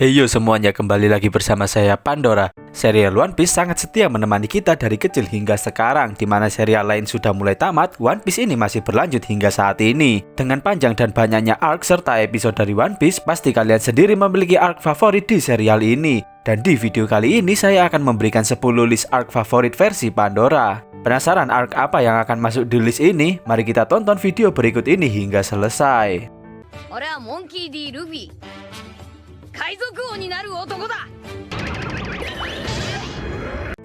Heyo semuanya, kembali lagi bersama saya Pandora. Serial One Piece sangat setia menemani kita dari kecil hingga sekarang. Dimana serial lain sudah mulai tamat, One Piece ini masih berlanjut hingga saat ini. Dengan panjang dan banyaknya arc serta episode dari One Piece, pasti kalian sendiri memiliki arc favorit di serial ini. Dan di video kali ini saya akan memberikan 10 list arc favorit versi Pandora. Penasaran arc apa yang akan masuk di list ini? Mari kita tonton video berikut ini hingga selesai. Monkey D. Luffy.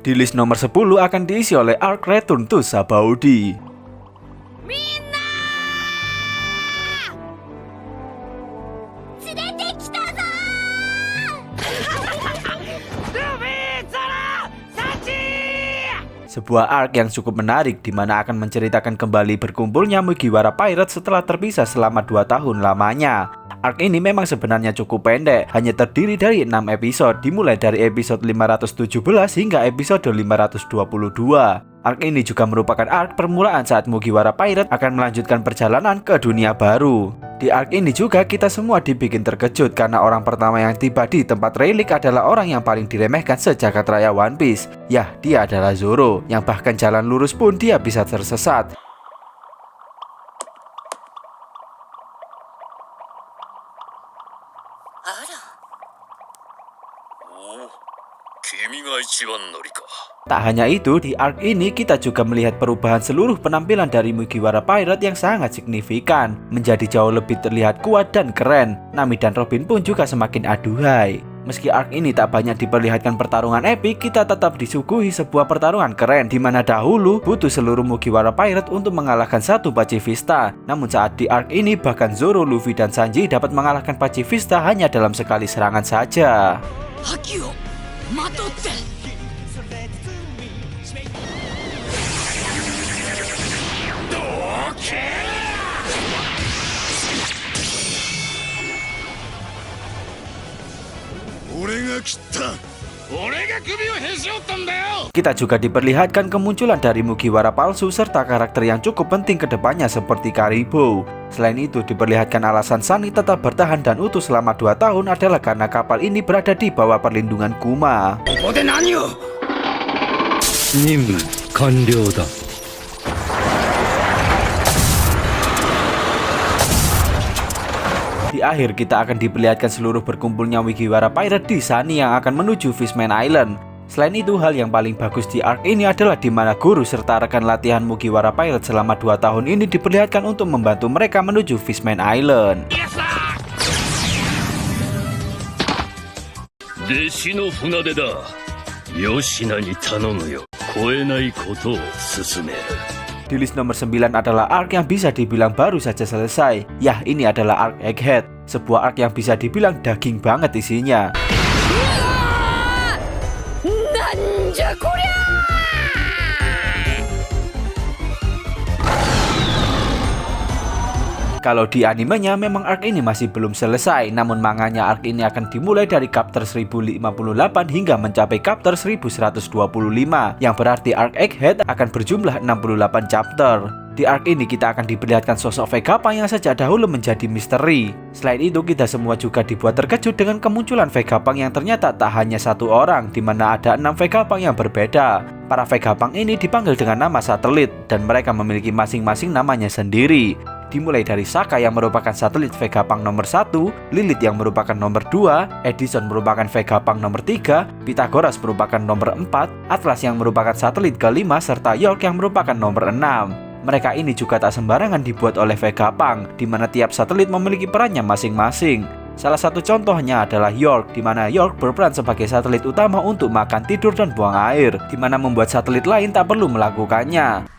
Di list nomor 10 akan diisi oleh arc Return to Sabaody. Sebuah arc yang cukup menarik di mana akan menceritakan kembali berkumpulnya Mugiwara Pirate setelah terpisah selama 2 tahun lamanya. Arc ini memang sebenarnya cukup pendek, hanya terdiri dari 6 episode, dimulai dari episode 517 hingga episode 522. Arc ini juga merupakan arc permulaan saat Mugiwara Pirate akan melanjutkan perjalanan ke dunia baru. Di arc ini juga kita semua dibikin terkejut karena orang pertama yang tiba di tempat relik adalah orang yang paling diremehkan sejagat raya One Piece. Yah, dia adalah Zoro, yang bahkan jalan lurus pun dia bisa tersesat. Tak hanya itu, di arc ini kita juga melihat perubahan seluruh penampilan dari Mugiwara Pirate yang sangat signifikan, menjadi jauh lebih terlihat kuat dan keren. Nami dan Robin pun juga semakin aduhai. Meski arc ini tak banyak diperlihatkan pertarungan epik, kita tetap disuguhi sebuah pertarungan keren di mana dahulu butuh seluruh Mugiwara Pirate untuk mengalahkan satu Pacifista. Namun saat di arc ini bahkan Zoro, Luffy, dan Sanji dapat mengalahkan Pacifista hanya dalam sekali serangan saja. Kita juga diperlihatkan kemunculan dari Mugiwara palsu serta karakter yang cukup penting ke depannya seperti Karibo. Selain itu diperlihatkan alasan Sunny tetap bertahan dan utuh selama 2 tahun adalah karena kapal ini berada di bawah perlindungan Kuma. Di akhir kita akan diperlihatkan seluruh berkumpulnya Mugiwara Pirate di Sunny yang akan menuju Fishman Island. Selain itu, hal yang paling bagus di arc ini adalah di mana guru serta rekan latihan Mugiwara Pirate selama 2 tahun ini diperlihatkan untuk membantu mereka menuju Fishman Island. Di list nomor 9 adalah arc yang bisa dibilang baru saja selesai. Yah, ini adalah arc Egghead, sebuah arc yang bisa dibilang daging banget isinya. Kalau di animenya memang arc ini masih belum selesai, namun manganya arc ini akan dimulai dari chapter 1058 hingga mencapai chapter 1125, yang berarti arc Egghead akan berjumlah 68 chapter. Di arc ini kita akan diperlihatkan sosok Vegapunk yang sejak dahulu menjadi misteri. Selain itu kita semua juga dibuat terkejut dengan kemunculan Vegapunk yang ternyata tak hanya satu orang, di mana ada 6 Vegapunk yang berbeda. Para Vegapunk ini dipanggil dengan nama satelit dan mereka memiliki masing-masing namanya sendiri. Dimulai dari Saka yang merupakan satelit Vegapunk nomor 1, Lilith yang merupakan nomor 2, Edison merupakan Vegapunk nomor 3, Pythagoras merupakan nomor 4, Atlas yang merupakan satelit kelima, serta York yang merupakan nomor 6. Mereka ini juga tak sembarangan dibuat oleh Vegapunk, di mana tiap satelit memiliki perannya masing-masing. Salah satu contohnya adalah York, di mana York berperan sebagai satelit utama untuk makan, tidur, dan buang air, di mana membuat satelit lain tak perlu melakukannya.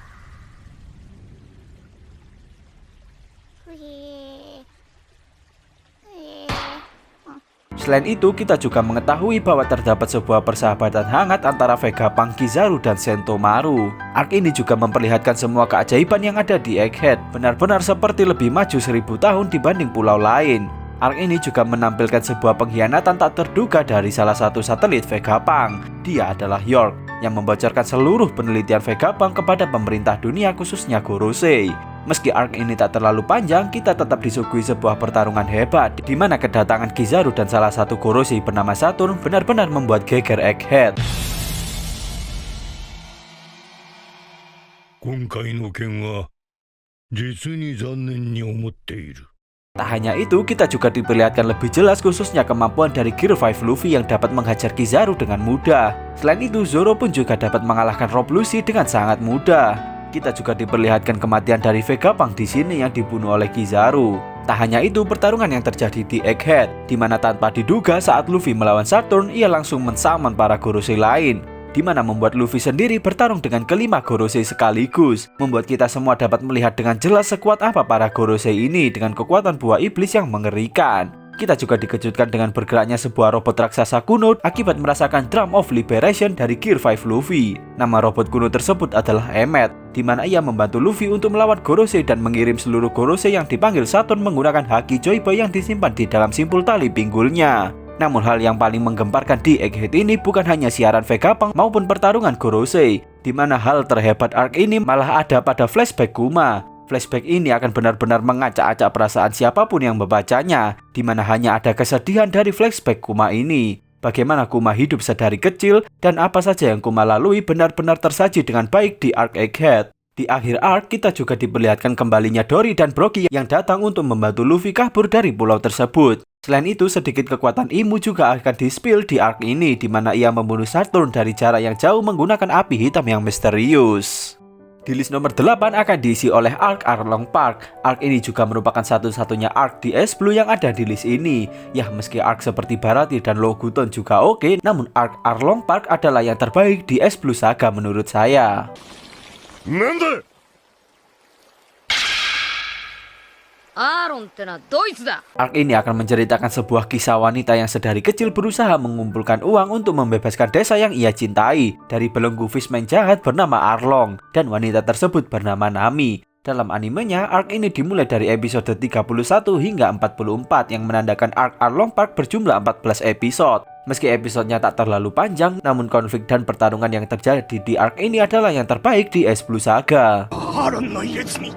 Selain itu, kita juga mengetahui bahwa terdapat sebuah persahabatan hangat antara Vegapunk, Kizaru, dan Sentomaru. Arc ini juga memperlihatkan semua keajaiban yang ada di Egghead, benar-benar seperti lebih maju 1000 tahun dibanding pulau lain. Arc ini juga menampilkan sebuah pengkhianatan tak terduga dari salah satu satelit Vegapunk. Dia adalah York. yang membocorkan seluruh penelitian Vegapunk kepada pemerintah dunia khususnya Gorosei. Meski arc ini tak terlalu panjang, kita tetap disuguhi sebuah pertarungan hebat di mana kedatangan Kizaru dan salah satu Gorosei bernama Saturn benar-benar membuat geger Egghead. 今回の件は実に残念に思っている。 Tak hanya itu, kita juga diperlihatkan lebih jelas khususnya kemampuan dari Gear 5 Luffy yang dapat menghajar Kizaru dengan mudah. Selain itu, Zoro pun juga dapat mengalahkan Rob Lucci dengan sangat mudah. Kita juga diperlihatkan kematian dari Vegapunk di sini yang dibunuh oleh Kizaru. Tak hanya itu, pertarungan yang terjadi di Egghead, di mana tanpa diduga saat Luffy melawan Saturn, ia langsung mensummon para Gorosei lain, di mana membuat Luffy sendiri bertarung dengan kelima Gorosei sekaligus, membuat kita semua dapat melihat dengan jelas sekuat apa para Gorosei ini dengan kekuatan buah iblis yang mengerikan. Kita juga dikejutkan dengan bergeraknya sebuah robot raksasa kuno akibat merasakan Drum of Liberation dari Gear 5 Luffy. Nama robot kuno tersebut adalah Emmet, di mana ia membantu Luffy untuk melawan Gorosei dan mengirim seluruh Gorosei yang dipanggil Saturn menggunakan haki Joy Boy yang disimpan di dalam simpul tali pinggulnya. Namun hal yang paling menggemparkan di Egghead ini bukan hanya siaran Vegapunk maupun pertarungan Gorosei, di mana hal terhebat arc ini malah ada pada flashback Kuma. Flashback ini akan benar-benar mengacak-acak perasaan siapapun yang membacanya, di mana hanya ada kesedihan dari flashback Kuma ini. Bagaimana Kuma hidup sedari kecil dan apa saja yang Kuma lalui benar-benar tersaji dengan baik di arc Egghead. Di akhir arc, kita juga diperlihatkan kembalinya Dory dan Brogy yang datang untuk membantu Luffy kabur dari pulau tersebut. Selain itu, sedikit kekuatan Imu juga akan di-spill di arc ini, di mana ia membunuh Saturn dari jarak yang jauh menggunakan api hitam yang misterius. Di list nomor 8 akan diisi oleh arc Arlong Park. Arc ini juga merupakan satu-satunya arc di S Blue yang ada di list ini. Ya, meski arc seperti Baratie dan Loguton juga oke, namun arc Arlong Park adalah yang terbaik di S Blue Saga menurut saya. なんだ アーロンってのはドイツだ。 Arc ini akan menceritakan sebuah kisah wanita yang sedari kecil berusaha mengumpulkan uang untuk membebaskan desa yang ia cintai dari belenggu fishman jahat bernama Arlong, dan wanita tersebut bernama Nami. Dalam animenya, arc ini dimulai dari episode 31 hingga 44 yang menandakan arc Arlong Park berjumlah 14 episode. Meski episodenya tak terlalu panjang, namun konflik dan pertarungan yang terjadi di arc ini adalah yang terbaik di S Blue Saga. アーロンのやつに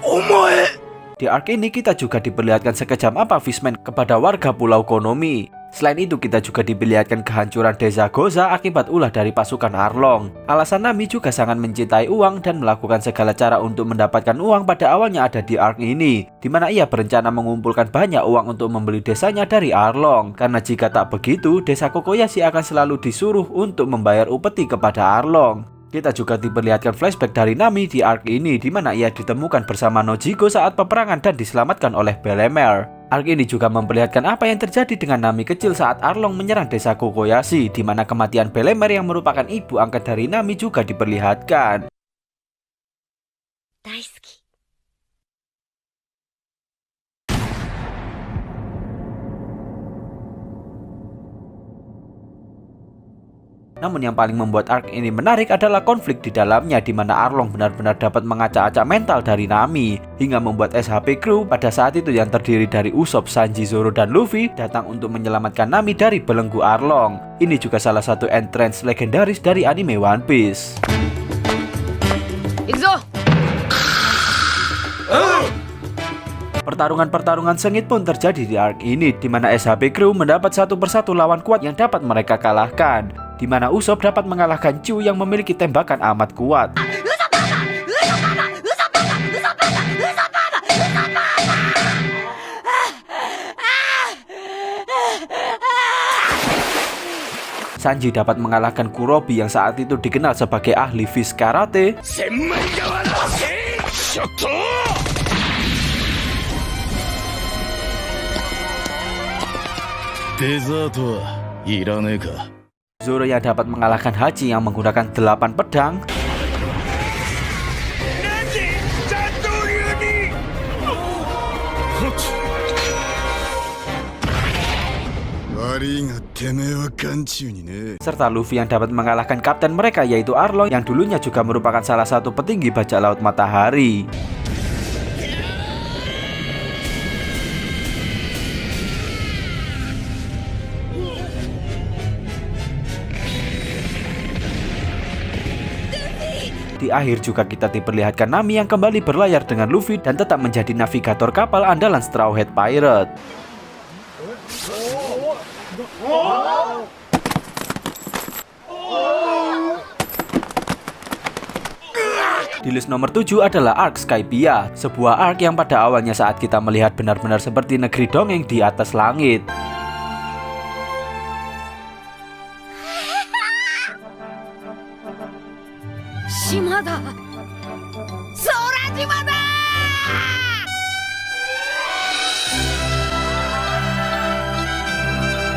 お前 Di arc ini kita juga diperlihatkan sekejam apa Fishman kepada warga Pulau Konomi. Selain itu, kita juga diperlihatkan kehancuran desa Goza akibat ulah dari pasukan Arlong. Alasan Nami juga sangat mencintai uang dan melakukan segala cara untuk mendapatkan uang pada awalnya ada di arc ini, di mana ia berencana mengumpulkan banyak uang untuk membeli desanya dari Arlong. Karena jika tak begitu, desa Kokoyashi akan selalu disuruh untuk membayar upeti kepada Arlong. Kita juga diperlihatkan flashback dari Nami di arc ini, di mana ia ditemukan bersama Nojiko saat peperangan dan diselamatkan oleh Belemer. Arc ini juga memperlihatkan apa yang terjadi dengan Nami kecil saat Arlong menyerang desa Kokoyashi, di mana kematian Belemer yang merupakan ibu angkat dari Nami juga diperlihatkan. 大好き。 Namun yang paling membuat arc ini menarik adalah konflik di dalamnya, di mana Arlong benar-benar dapat mengacak-acak mental dari Nami hingga membuat SHP Crew pada saat itu yang terdiri dari Usopp, Sanji, Zoro, dan Luffy datang untuk menyelamatkan Nami dari belenggu Arlong. Ini juga salah satu entrance legendaris dari anime One Piece. 行くぞ。 Pertarungan-pertarungan sengit pun terjadi di arc ini, di mana SHP Crew mendapat satu persatu lawan kuat yang dapat mereka kalahkan, di mana Usopp dapat mengalahkan Chu yang memiliki tembakan amat kuat. Sanji dapat mengalahkan Kurobi yang saat itu dikenal sebagai ahli fish karate. 千枚川のショット デザートはいらねえか Zoro yang dapat mengalahkan Hachi yang menggunakan 8 pedang. なんで三刀流に悪いがてめえは眼中にね Serta Luffy yang dapat mengalahkan kapten mereka yaitu Arlong yang dulunya juga merupakan salah satu petinggi bajak laut matahari. Di akhir juga kita diperlihatkan Nami yang kembali berlayar dengan Luffy dan tetap menjadi navigator kapal andalan Straw Hat Pirate. Di list nomor 7 adalah Arc Skypiea, sebuah arc yang pada awalnya saat kita melihat benar-benar seperti negeri dongeng di atas langit. Shimada. Sorajima da!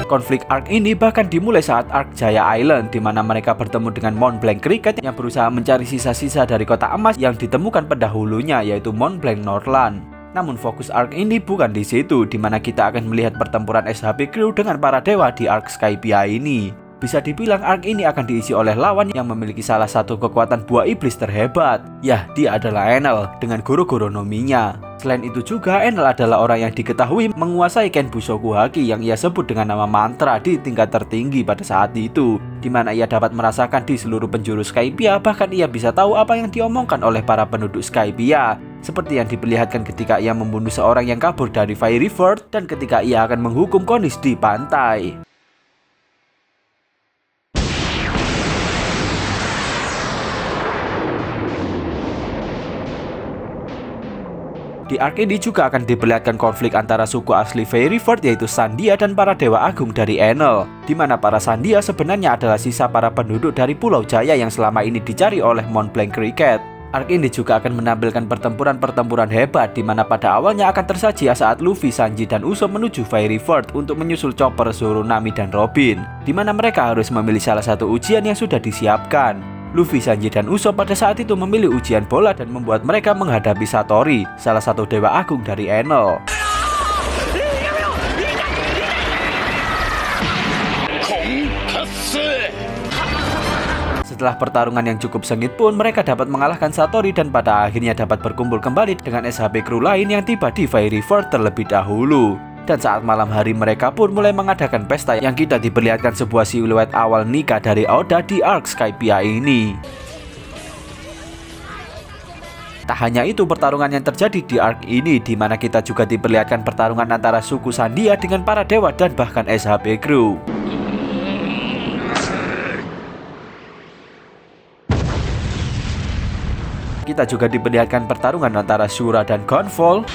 Konflik arc ini bahkan dimulai saat arc Jaya Island, di mana mereka bertemu dengan Mont Blanc Cricket yang berusaha mencari sisa-sisa dari kota emas yang ditemukan pendahulunya, yaitu Mont Blanc Northland. Namun fokus arc ini bukan di situ, di mana kita akan melihat pertempuran SHB Crew dengan para dewa di arc Skypiea ini. Bisa dibilang arc ini akan diisi oleh lawan yang memiliki salah satu kekuatan buah iblis terhebat. Yah, dia adalah Enel dengan Goro-Goro no Mi-nya. Selain itu juga, Enel adalah orang yang diketahui menguasai Ken Bushoku Haki yang ia sebut dengan nama mantra di tingkat tertinggi pada saat itu, di mana ia dapat merasakan di seluruh penjuru Skypiea, bahkan ia bisa tahu apa yang diomongkan oleh para penduduk Skypiea, seperti yang diperlihatkan ketika ia membunuh seorang yang kabur dari Fiery Ford dan ketika ia akan menghukum Konis di pantai. Di arc ini juga akan diperlihatkan konflik antara suku asli Fiery Ford yaitu Sandia dan para dewa agung dari Enel, di mana para Sandia sebenarnya adalah sisa para penduduk dari Pulau Jaya yang selama ini dicari oleh Mont Blanc Cricket. Arc ini juga akan menampilkan pertempuran-pertempuran hebat, di mana pada awalnya akan tersaji saat Luffy, Sanji, dan Usopp menuju Fiery Ford untuk menyusul Chopper, Zoro, Nami, dan Robin, di mana mereka harus memilih salah satu ujian yang sudah disiapkan. Luffy, Sanji, dan Usopp pada saat itu memilih ujian bola dan membuat mereka menghadapi Satori, salah satu dewa agung dari Enel. Setelah pertarungan yang cukup sengit pun, mereka dapat mengalahkan Satori dan pada akhirnya dapat berkumpul kembali dengan SHB Crew lain yang tiba di Fiery Ford terlebih dahulu. Dan saat malam hari mereka pun mulai mengadakan pesta yang kita diperlihatkan sebuah siluet awal nikah dari Oda di arc Skypiea ini. Tak hanya itu, pertarungan yang terjadi di arc ini, di mana kita juga diperlihatkan pertarungan antara suku Sandia dengan para dewa dan bahkan SHB Crew. Kita juga diperlihatkan pertarungan antara Shura dan Gunvolt,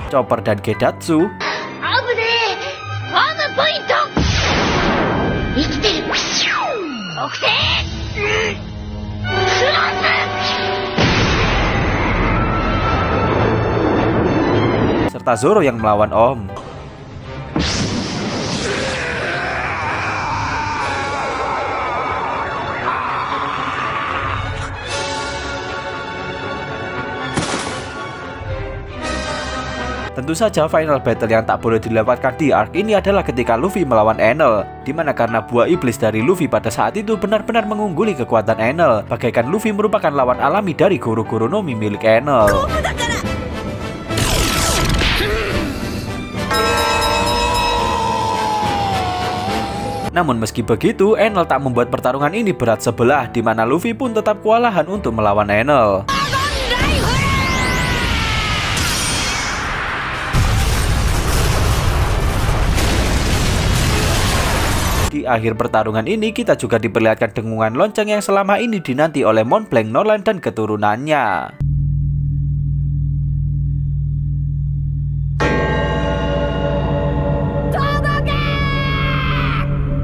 Chopper dan Gedatsu, serta Zoro yang melawan Om. Tentu saja final battle yang tak boleh dilewatkan di arc ini adalah ketika Luffy melawan Enel, dimana karena buah iblis dari Luffy pada saat itu benar-benar mengungguli kekuatan Enel, bagaikan Luffy merupakan lawan alami dari Goro-Goro no Mi milik Enel. Namun meski begitu, Enel tak membuat pertarungan ini berat sebelah, di mana Luffy pun tetap kewalahan untuk melawan Enel. Di akhir pertarungan ini kita juga diperlihatkan dengungan lonceng yang selama ini dinanti oleh Mont Blanc Northland dan keturunannya.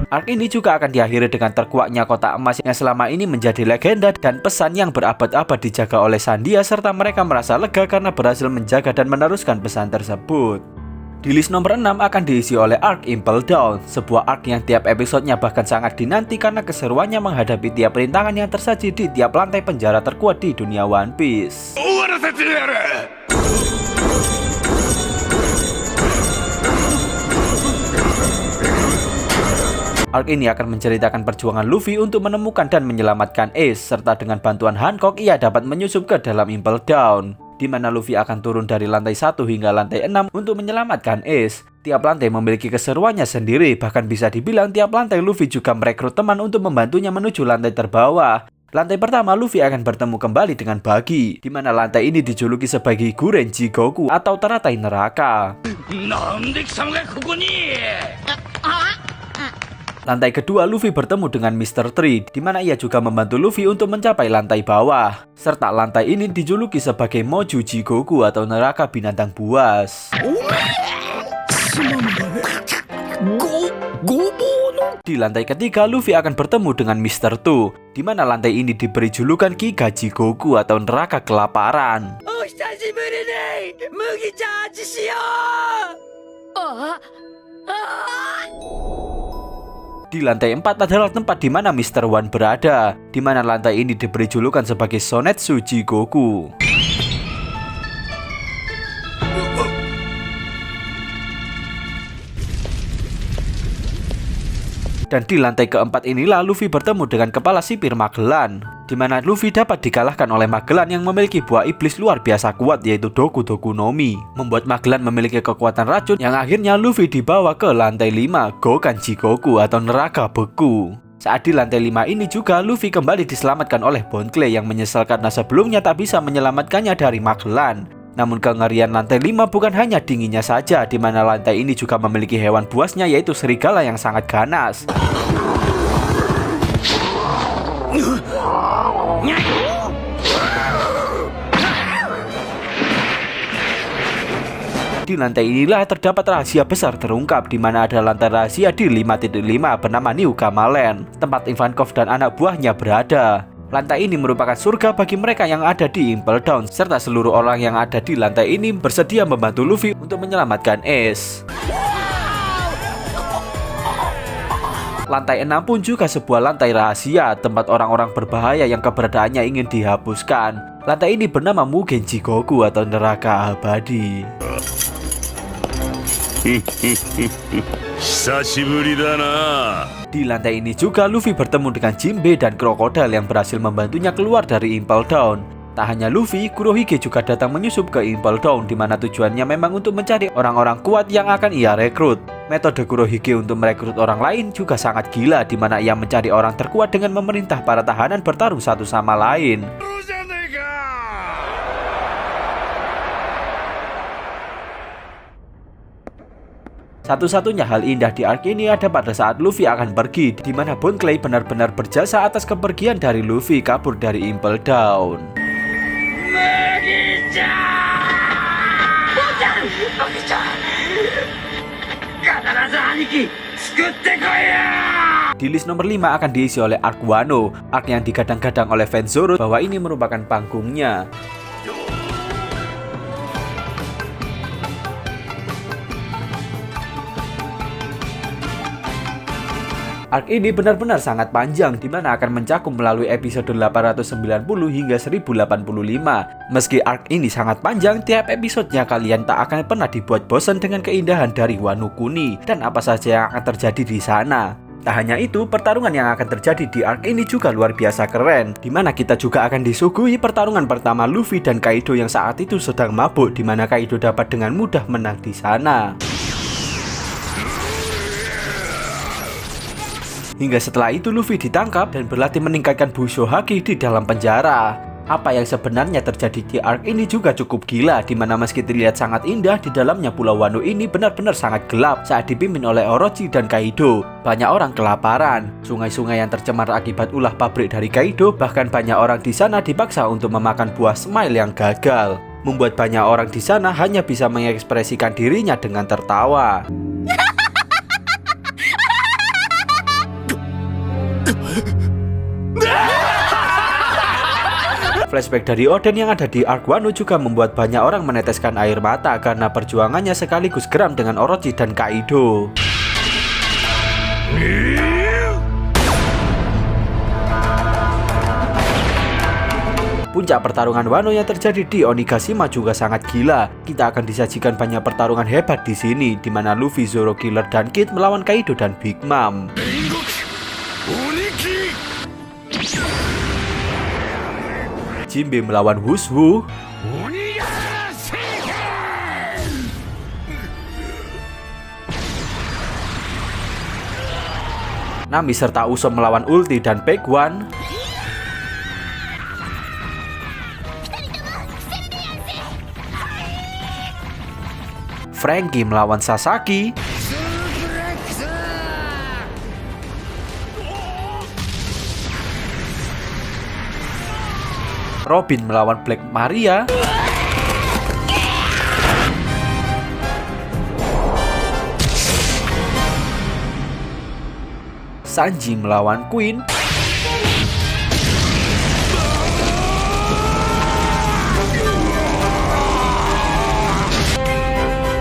Arc ini juga akan diakhiri dengan terkuaknya kota emas yang selama ini menjadi legenda dan pesan yang berabad-abad dijaga oleh Sandia, serta mereka merasa lega karena berhasil menjaga dan meneruskan pesan tersebut. Di list nomor 6 akan diisi oleh arc Impel Down, sebuah arc yang tiap episodenya bahkan sangat dinanti karena keseruannya menghadapi tiap rintangan yang tersaji di tiap lantai penjara terkuat di dunia One Piece. Arc ini akan menceritakan perjuangan Luffy untuk menemukan dan menyelamatkan Ace, serta dengan bantuan Hancock ia dapat menyusup ke dalam Impel Down, di mana Luffy akan turun dari lantai 1 hingga lantai 6 untuk menyelamatkan Ace. Tiap lantai memiliki keseruannya sendiri, bahkan bisa dibilang tiap lantai Luffy juga merekrut teman untuk membantunya menuju lantai terbawah. Lantai pertama, Luffy akan bertemu kembali dengan Buggy, di mana lantai ini dijuluki sebagai Guren Jigoku atau teratai neraka. Lantai kedua, Luffy bertemu dengan Mr. Tree, di mana ia juga membantu Luffy untuk mencapai lantai bawah. Serta lantai ini dijuluki sebagai Moju Jigoku atau neraka binatang buas. Di lantai ketiga, Luffy akan bertemu dengan Mr. Two, di mana lantai ini diberi julukan Giga Jigoku atau neraka kelaparan. Di lantai 4 adalah tempat di mana Mr. One berada, di mana lantai ini diberi julukan sebagai Sonetsu Jigoku. Dan di lantai keempat inilah Luffy bertemu dengan kepala sipir Magellan, di mana Luffy dapat dikalahkan oleh Magellan yang memiliki buah iblis luar biasa kuat yaitu Doku Doku no Mi, membuat Magellan memiliki kekuatan racun yang akhirnya Luffy dibawa ke lantai 5 Gokan Jigoku atau neraka beku. Saat di lantai 5 ini juga Luffy kembali diselamatkan oleh Bon Clay yang menyesal karena sebelumnya tak bisa menyelamatkannya dari Magellan. Namun kengerian lantai 5 bukan hanya dinginnya saja, di mana lantai ini juga memiliki hewan buasnya yaitu serigala yang sangat ganas. Di lantai inilah terdapat rahasia besar terungkap, di mana ada lantai rahasia di 5.5 bernama New Kamaland, tempat Ivankov dan anak buahnya berada. Lantai ini merupakan surga bagi mereka yang ada di Impel Down, serta seluruh orang yang ada di lantai ini bersedia membantu Luffy untuk menyelamatkan Ace. Lantai 6 pun juga sebuah lantai rahasia, tempat orang-orang berbahaya yang keberadaannya ingin dihapuskan. Lantai ini bernama Mugen Jigoku atau neraka abadi. Di lantai ini juga Luffy bertemu dengan Jinbe dan Crocodile yang berhasil membantunya keluar dari Impel Down. Tak hanya Luffy, Kurohige juga datang menyusup ke Impel Down, di mana tujuannya memang untuk mencari orang-orang kuat yang akan ia rekrut. Metode Kurohige untuk merekrut orang lain juga sangat gila, di mana ia mencari orang terkuat dengan memerintah para tahanan bertarung satu sama lain. Satu-satunya hal indah di arc ini ada pada saat Luffy akan pergi, di mana Bon Clay benar-benar berjasa atas kepergian dari Luffy kabur dari Impel Down. Di list nomor 5 akan diisi oleh arc Wano, arc yang digadang-gadang oleh fans Zoro bahwa ini merupakan panggungnya. Arc ini benar-benar sangat panjang, di mana akan mencakup melalui episode 890 hingga 1085. Meski arc ini sangat panjang, tiap episodenya kalian tak akan pernah dibuat bosan dengan keindahan dari Wano Kuni dan apa saja yang akan terjadi di sana. Tak hanya itu, pertarungan yang akan terjadi di arc ini juga luar biasa keren, di mana kita juga akan disuguhi pertarungan pertama Luffy dan Kaido yang saat itu sedang mabuk, di mana Kaido dapat dengan mudah menang di sana. Hingga setelah itu Luffy ditangkap dan berlatih meningkatkan Busho Haki di dalam penjara. Apa yang sebenarnya terjadi di arc ini juga cukup gila, di mana meski terlihat sangat indah, di dalamnya Pulau Wano ini benar-benar sangat gelap saat dipimpin oleh Orochi dan Kaido. Banyak orang kelaparan, sungai-sungai yang tercemar akibat ulah pabrik dari Kaido, bahkan banyak orang di sana dipaksa untuk memakan buah smile yang gagal, membuat banyak orang di sana hanya bisa mengekspresikan dirinya dengan tertawa. Flashback dari Oden yang ada di arc Wano juga membuat banyak orang meneteskan air mata karena perjuangannya sekaligus geram dengan Orochi dan Kaido. Puncak pertarungan Wano yang terjadi di Onigashima juga sangat gila. Kita akan disajikan banyak pertarungan hebat di sini, di mana Luffy, Zoro, Killer, dan Kid melawan Kaido dan Big Mom. Jinbe melawan Wushu. Nami serta Usopp melawan Ulti dan Big One. Franky melawan Sasaki. Robin melawan Black Maria. Sanji melawan Queen.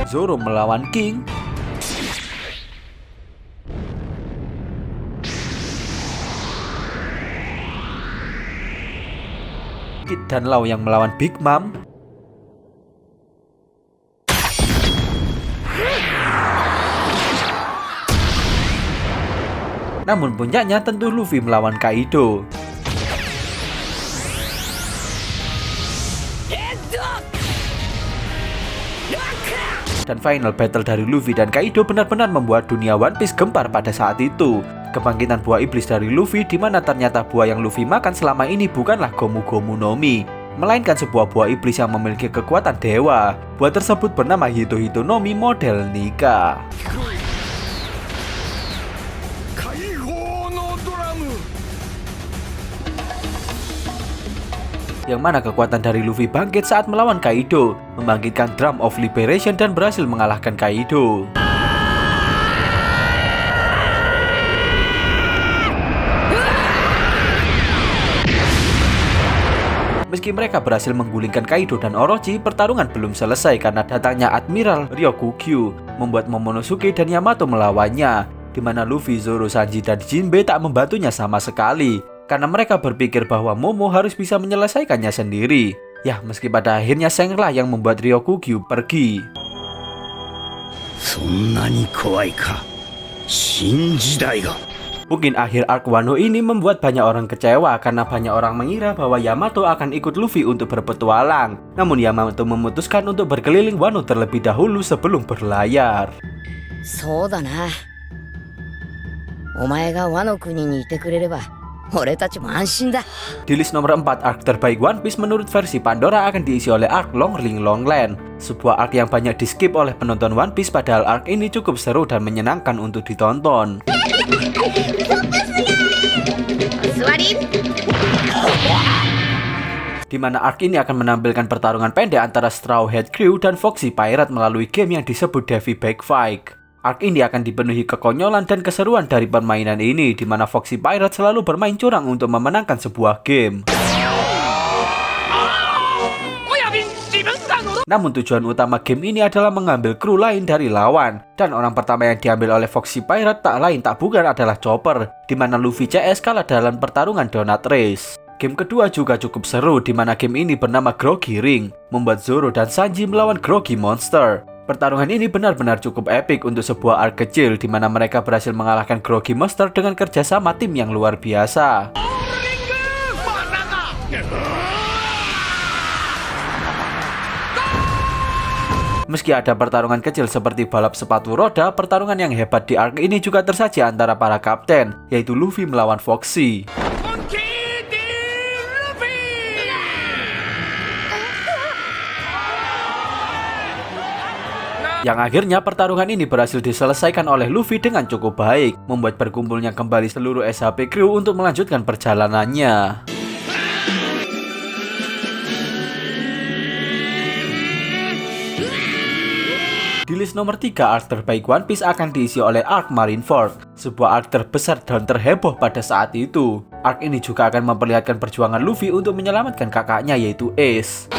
Zoro melawan King. Kid dan Law yang melawan Big Mom. Namun puncaknya tentu Luffy melawan Kaido. Dan final battle dari Luffy dan Kaido benar-benar membuat dunia One Piece gempar pada saat itu. Kebangkitan buah iblis dari Luffy, di mana ternyata buah yang Luffy makan selama ini bukanlah Gomu Gomu no Mi, melainkan sebuah buah iblis yang memiliki kekuatan dewa. Buah tersebut bernama Hito Hito no Mi model Nika. Yang mana kekuatan dari Luffy bangkit saat melawan Kaido, membangkitkan Drum of Liberation dan berhasil mengalahkan Kaido. Meski mereka berhasil menggulingkan Kaido dan Orochi, pertarungan belum selesai karena datangnya Admiral Ryokugyu membuat Momonosuke dan Yamato melawannya, di mana Luffy, Zoro, Sanji, dan Jinbe tak membantunya sama sekali, karena mereka berpikir bahwa Momo harus bisa menyelesaikannya sendiri. Ya, meski pada akhirnya Senglah yang membuat Ryokugyu pergi. Mungkin akhir arc Wano ini membuat banyak orang kecewa karena banyak orang mengira bahwa Yamato akan ikut Luffy untuk berpetualang. Namun Yamato memutuskan untuk berkeliling Wano terlebih dahulu sebelum berlayar. そうだな。お前がワノ国にいてくれれば俺たちも安心だ。 Di list nomor 4 arc terbaik One Piece menurut versi Pandora akan diisi oleh arc Long Land. Sebuah arc yang banyak di skip oleh penonton One Piece, padahal arc ini cukup seru dan menyenangkan untuk ditonton. Di mana arc ini akan menampilkan pertarungan pendek antara Straw Hat Crew dan Foxy Pirate melalui game yang disebut Davy Bag Fight. Arc ini akan dipenuhi kekonyolan dan keseruan dari permainan ini, di mana Foxy Pirate selalu bermain curang untuk memenangkan sebuah game. Namun tujuan utama game ini adalah mengambil kru lain dari lawan, dan orang pertama yang diambil oleh Foxy Pirate tak lain tak bukan adalah Chopper, di mana Luffy CS kalah dalam pertarungan Donut Race. Game kedua juga cukup seru, di mana game ini bernama Groggy Ring, membuat Zoro dan Sanji melawan Groggy Monster. Pertarungan ini benar-benar cukup epik untuk sebuah arc kecil, di mana mereka berhasil mengalahkan Groggy Monster dengan kerjasama tim yang luar biasa. Meski ada pertarungan kecil seperti balap sepatu roda, pertarungan yang hebat di arc ini juga tersaji antara para kapten, yaitu Luffy melawan Foxy. Yang akhirnya pertarungan ini berhasil diselesaikan oleh Luffy dengan cukup baik, membuat berkumpulnya kembali seluruh SHP Crew untuk melanjutkan perjalanannya. Di list nomor 3 arc terbaik One Piece akan diisi oleh arc Marineford, sebuah arc terbesar dan terheboh pada saat itu. Arc ini juga akan memperlihatkan perjuangan Luffy untuk menyelamatkan kakaknya, yaitu Ace.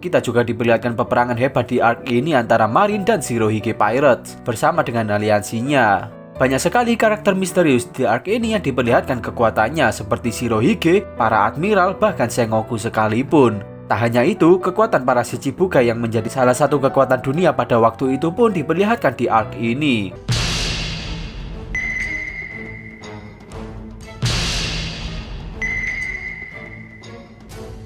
Kita juga diperlihatkan peperangan hebat di arc ini antara Marine dan Shirohige Pirates bersama dengan aliansinya. Banyak sekali karakter misterius di arc ini yang diperlihatkan kekuatannya, seperti Shirohige, para admiral, bahkan Sengoku sekalipun. Tak hanya itu, kekuatan para Shichibukai yang menjadi salah satu kekuatan dunia pada waktu itu pun diperlihatkan di arc ini.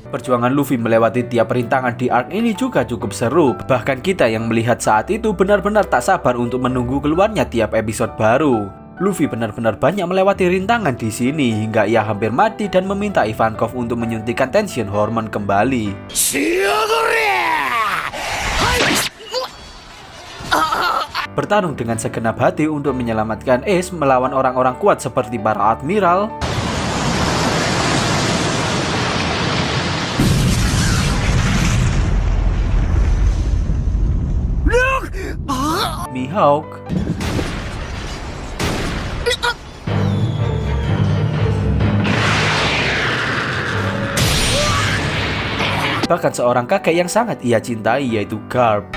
Perjuangan Luffy melewati tiap rintangan di arc ini juga cukup seru. Bahkan kita yang melihat saat itu benar-benar tak sabar untuk menunggu keluarnya tiap episode baru. Luffy benar-benar banyak melewati rintangan di sini hingga ia hampir mati dan meminta Ivankov untuk menyuntikkan tension hormon kembali. Bertarung dengan segenap hati untuk menyelamatkan Ace melawan orang-orang kuat seperti para admiral, Mihawk, bahkan seorang kakek yang sangat ia cintai yaitu Garp.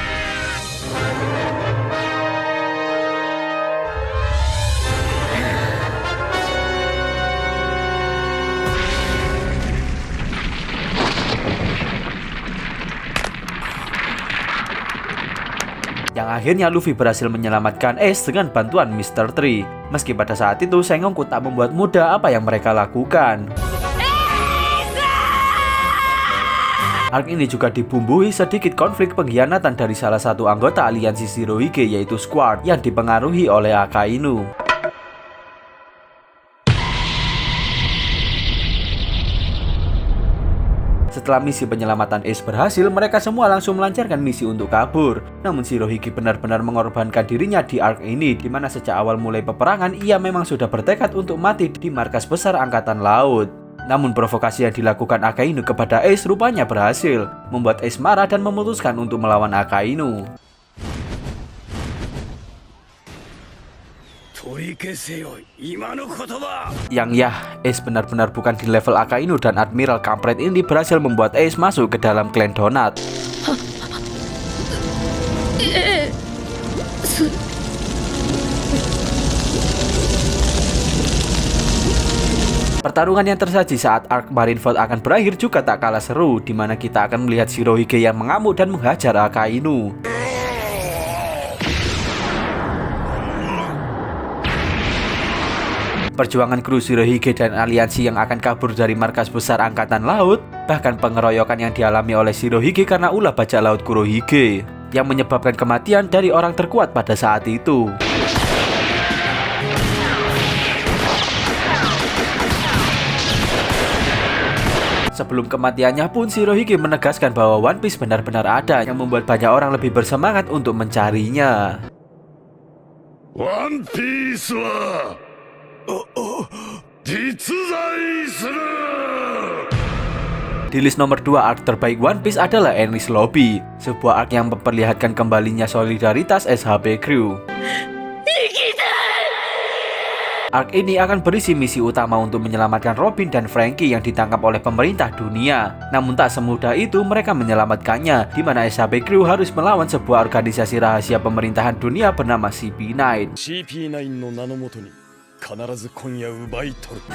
Yang akhirnya Luffy berhasil menyelamatkan Ace dengan bantuan Mr. Tree. Meski pada saat itu Sengoku tak membuat mudah apa yang mereka lakukan. Arc ini juga dibumbui sedikit konflik pengkhianatan dari salah satu anggota aliansi Shirohige yaitu Squad yang dipengaruhi oleh Akainu. Setelah misi penyelamatan Ace berhasil, mereka semua langsung melancarkan misi untuk kabur. Namun Shirohige benar-benar mengorbankan dirinya di arc ini, di mana sejak awal mulai peperangan ia memang sudah bertekad untuk mati di markas besar Angkatan Laut. Namun provokasi yang dilakukan Akainu kepada Ace rupanya berhasil, membuat Ace marah dan memutuskan untuk melawan Akainu. Yang ya, Ace benar-benar bukan di level Akainu dan Admiral kampret ini berhasil membuat Ace masuk ke dalam klan Donut. Pertarungan yang tersaji saat arc Marineford akan berakhir juga tak kalah seru, di mana kita akan melihat Shirohige yang mengamuk dan menghajar Akainu. Perjuangan kru Shirohige dan aliansi yang akan kabur dari markas besar Angkatan Laut, bahkan pengeroyokan yang dialami oleh Shirohige karena ulah bajak laut Kurohige, yang menyebabkan kematian dari orang terkuat pada saat itu. Sebelum kematiannya pun Shirohige menegaskan bahwa One Piece benar-benar ada, yang membuat banyak orang lebih bersemangat untuk mencarinya. One Piece wa di list nomor 2 arc terbaik One Piece adalah Enies Lobby, sebuah arc yang memperlihatkan kembalinya solidaritas SHB Crew. Arc ini akan berisi misi utama untuk menyelamatkan Robin dan Franky yang ditangkap oleh pemerintah dunia. Namun tak semudah itu mereka menyelamatkannya, di mana SHB Crew harus melawan sebuah organisasi rahasia pemerintahan dunia bernama CP9.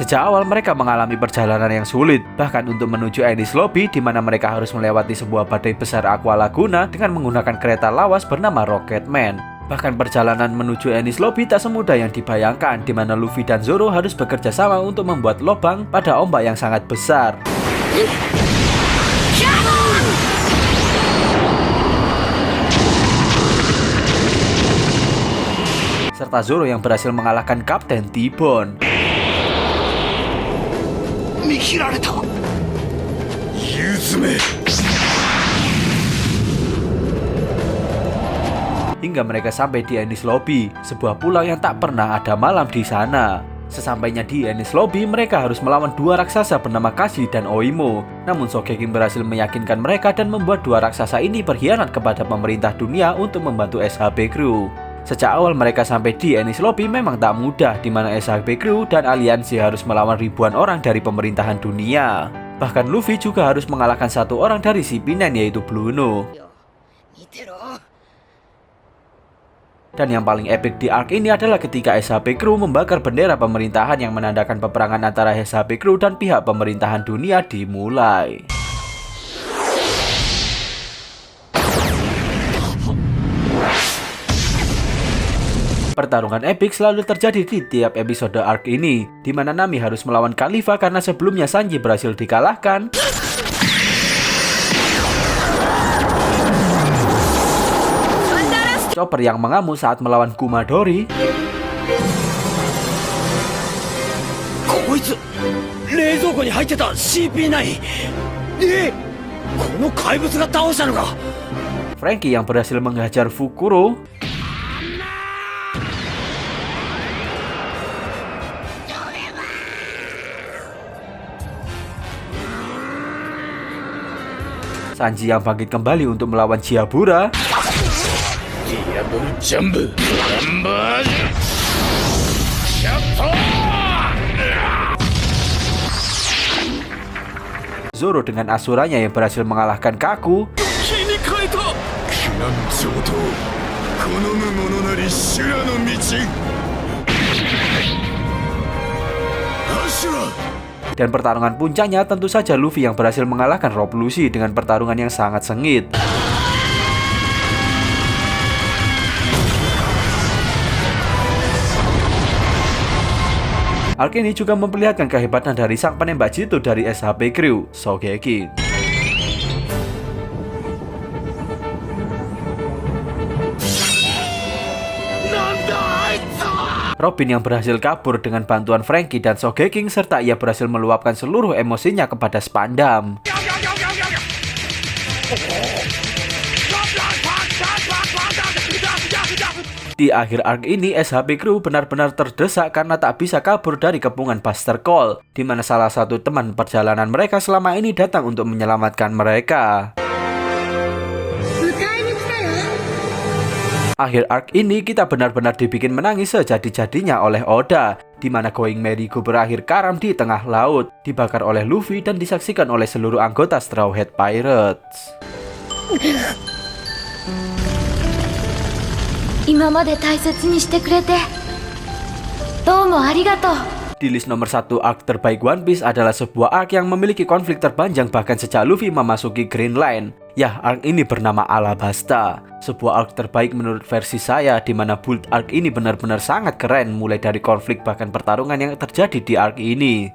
Sejak awal mereka mengalami perjalanan yang sulit, bahkan untuk menuju Enies Lobby, di mana mereka harus melewati sebuah badai besar Aqua Laguna dengan menggunakan kereta lawas bernama Rocketman. Bahkan perjalanan menuju Enies Lobby tak semudah yang dibayangkan, di mana Luffy dan Zoro harus bekerja sama untuk membuat lubang pada ombak yang sangat besar. Serta Zoro yang berhasil mengalahkan Kapten T-Bone. Hingga mereka sampai di Enies Lobby, sebuah pulau yang tak pernah ada malam di sana. Sesampainya di Enies Lobby, mereka harus melawan dua raksasa bernama Kashi dan Oimo. Namun Sogeking berhasil meyakinkan mereka dan membuat dua raksasa ini berkhianat kepada pemerintah dunia untuk membantu SHB Crew. Sejak awal mereka sampai di Enies Lobby memang tak mudah, di mana SHB Crew dan aliansi harus melawan ribuan orang dari pemerintahan dunia. Bahkan Luffy juga harus mengalahkan satu orang dari CP9 yaitu Blueno. Dan yang paling epik di arc ini adalah ketika SHB Crew membakar bendera pemerintahan yang menandakan peperangan antara SHB Crew dan pihak pemerintahan dunia dimulai. Pertarungan epik selalu terjadi di tiap episode arc ini, di mana Nami harus melawan Khalifa karena sebelumnya Sanji berhasil dikalahkan. Chopper yang mengamuk saat melawan Kumadori. こいつ冷蔵庫に入ってた CP9 この怪物が倒したのか。 Franky yang berhasil menghajar Fukuro. Sanji yang bangkit kembali untuk melawan Chihabura. ディアボルジャンブランバージュキャット Zoro dengan asuranya yang berhasil mengalahkan Kaku. 気に変えた苦難上等好む者なり修羅の道アシュラ Dan pertarungan puncaknya tentu saja Luffy yang berhasil mengalahkan Rob Lucy dengan pertarungan yang sangat sengit. Arc ini juga memperlihatkan kehebatan dari sang penembak jitu dari SHP Crew, Sogeking. Robin yang berhasil kabur dengan bantuan Franky dan Sogeking serta ia berhasil meluapkan seluruh emosinya kepada Spandam. Di akhir arc ini, SHP Crew benar-benar terdesak karena tak bisa kabur dari kepungan Buster Call, di mana salah satu teman perjalanan mereka selama ini datang untuk menyelamatkan mereka. Akhir arc ini kita benar-benar dibikin menangis sejadi-jadinya oleh Oda, di mana Going Merry-go berakhir karam di tengah laut, dibakar oleh Luffy dan disaksikan oleh seluruh anggota Straw Hat Pirates. 今まで大切にしてくれてどうもありがとう。 Di list nomor 1 arc terbaik One Piece adalah sebuah arc yang memiliki konflik terpanjang bahkan sejak Luffy memasuki Green Line. Ya, arc ini bernama Alabasta. Sebuah arc terbaik menurut versi saya, di mana build arc ini benar-benar sangat keren, mulai dari konflik bahkan pertarungan yang terjadi di arc ini.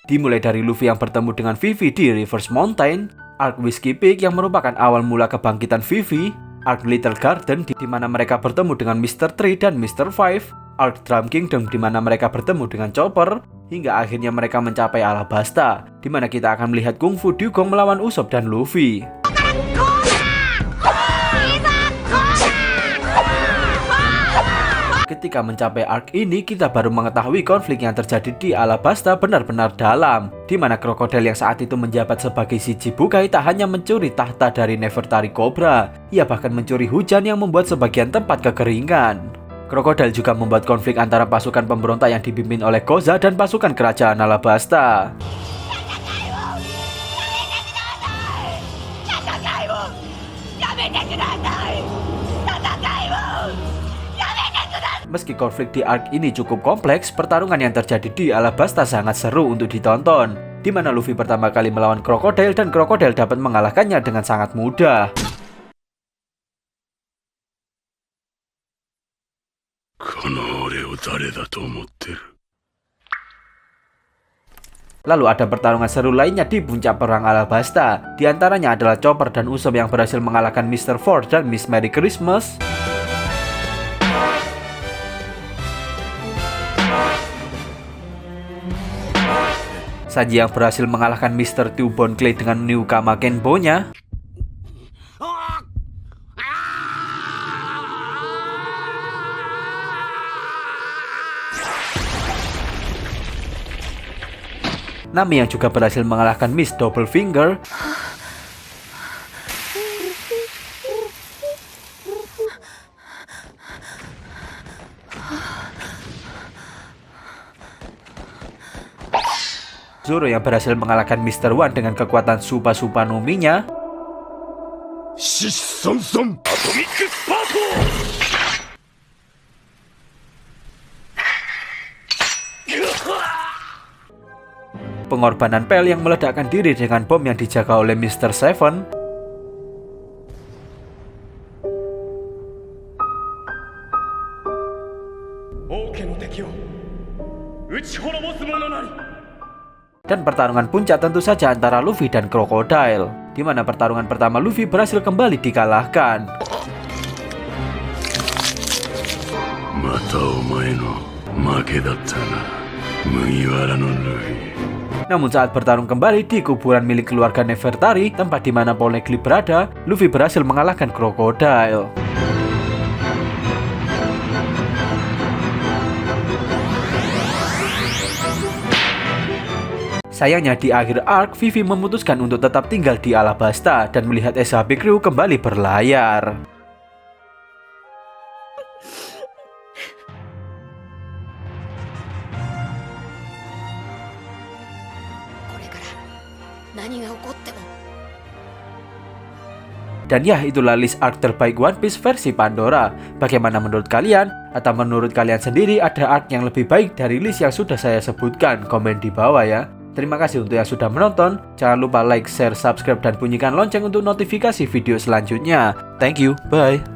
Dimulai dari Luffy yang bertemu dengan Vivi di Reverse Mountain, arc Whiskey Peak yang merupakan awal mula kebangkitan Vivi, arc Little Garden di mana mereka bertemu dengan Mr. Tree dan Mr. Five, arc Drum Kingdom di mana mereka bertemu dengan Chopper, hingga akhirnya mereka mencapai Alabasta, di mana kita akan melihat Kung Fu Dugong melawan Usopp dan Luffy. Ketika mencapai arc ini, kita baru mengetahui konflik yang terjadi di Alabasta benar-benar dalam, di mana krokodil yang saat itu menjabat sebagai Shichibukai tak hanya mencuri tahta dari Nefertari Cobra, ia bahkan mencuri hujan yang membuat sebagian tempat kekeringan. Krokodil juga membuat konflik antara pasukan pemberontak yang dipimpin oleh Koza dan pasukan kerajaan Alabasta. Meski konflik di arc ini cukup kompleks, pertarungan yang terjadi di Alabasta sangat seru untuk ditonton, di mana Luffy pertama kali melawan krokodil dan krokodil dapat mengalahkannya dengan sangat mudah. Lalu ada pertarungan seru lainnya di puncak perang Alabasta. Di antaranya adalah Chopper dan Usopp yang berhasil mengalahkan Mr. Ford dan Miss Merry Christmas. Sanji yang berhasil mengalahkan Mr. Two Bone Clay dengan New Kama Kenpo-nya. Nami yang juga berhasil mengalahkan Miss Double Finger. Zoro yang berhasil mengalahkan Mr. One dengan kekuatan Supa Nominya. Shisson-son Atomic Sparkle! Pengorbanan Pell yang meledakkan diri dengan bom yang dijaga oleh Mr. Seven. Dan pertarungan puncak tentu saja antara Luffy dan Crocodile. di mana pertarungan pertama Luffy berhasil kembali dikalahkan. またお前の負けだったな、麦わらのルフィ。 Namun saat bertarung kembali di kuburan milik keluarga Nefertari, tempat di mana Poneglyph berada, Luffy berhasil mengalahkan Crocodile. Sayangnya di akhir arc, Vivi memutuskan untuk tetap tinggal di Alabasta dan melihat SHB Crew kembali berlayar. Dan ya, itulah list arc terbaik One Piece versi Pandora. Bagaimana menurut kalian? Atau menurut kalian sendiri ada arc yang lebih baik dari list yang sudah saya sebutkan? Komen di bawah ya. Terima kasih untuk yang sudah menonton. Jangan lupa like, share, subscribe, dan bunyikan lonceng untuk notifikasi video selanjutnya. Thank you, bye.